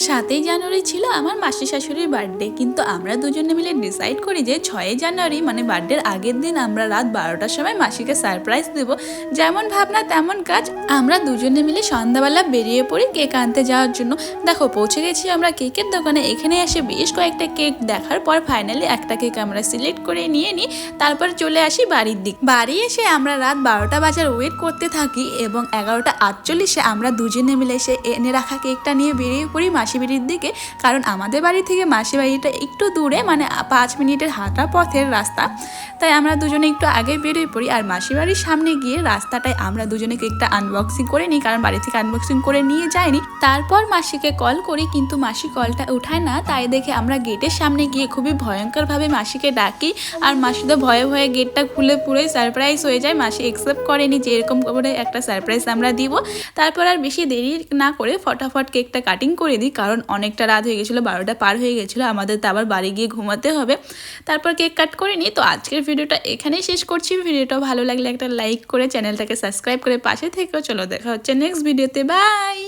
7ই জানুয়ারি ছিল আমার মাসি শাশুড়ির বার্থডে, কিন্তু আমরা দুজনে মিলে ডিসাইড করি যে 6ই জানুয়ারি মানে বার্থডের আগের দিন আমরা রাত 12টার সময় মাসিকে সারপ্রাইজ দেব। যেমন ভাবনা তেমন কাজ, আমরা দুজনে মিলে সন্ধ্যাবেলা বেরিয়ে পড়ি কেক আনতে যাওয়ার জন্য। দেখো পৌঁছে গেছি আমরা কেকের দোকানে। এখানে এসে বেশ কয়েকটা কেক দেখার পর ফাইনালি একটা কেক আমরা সিলেক্ট করে নিয়ে নিই। তারপর চলে আসি বাড়ির দিক। বাড়ি এসে আমরা রাত 12টা বাজার ওয়েট করতে থাকি এবং 11টা 48-এ আমরা দুজনে মিলে এসে এনে রাখা কেকটা নিয়ে বেরিয়ে পড়ি মাসি বাড়ির দিকে। কারণ আমাদের বাড়ি থেকে মাসি বাড়িটা একটু দূরে, মানে 5 মিনিটের হাঁটা পথের রাস্তা। তাই আমরা দুজনে একটু আগে বেরিয়ে পড়ি আর মাসি বাড়ির সামনে গিয়ে রাস্তাটায় আমরা দুজনে কেকটা আনবক্সিং করে নিই, কারণ বাড়ি থেকে আনবক্সিং করে নিয়ে যায়নি। তারপর মাসিকে কল করি, কিন্তু মাসি কলটা উঠায় না। তাই দেখে আমরা গেটের সামনে গিয়ে খুবই ভয়ঙ্করভাবে মাসিকে ডাকি আর মাসি তো ভয়ে ভয়ে গেটটা খুলে পুরোই সারপ্রাইজ হয়ে যায়। মাসি একসেপ্ট করেনি যে এরকম করে একটা সারপ্রাইজ আমরা দিব। তারপর আর বেশি দেরি না করে ফটাফট কেকটা কাটিং করে দিই, কারণ অনেকটা রাত হয়ে গেছিলো, 12টা পার হয়ে গেছিলো, আমাদের তো আবার বাড়ি গিয়ে ঘুমাতে হবে। তারপর কেক কাট করে নিই। তো আজকের ভিডিওটা এখানেই শেষ করছি। ভিডিওটা ভালো লাগলে একটা লাইক করে চ্যানেলটাকে সাবস্ক্রাইব করে পাশে থেকেও। চলো দেখা হচ্ছে নেক্সট ভিডিওতে। বাই।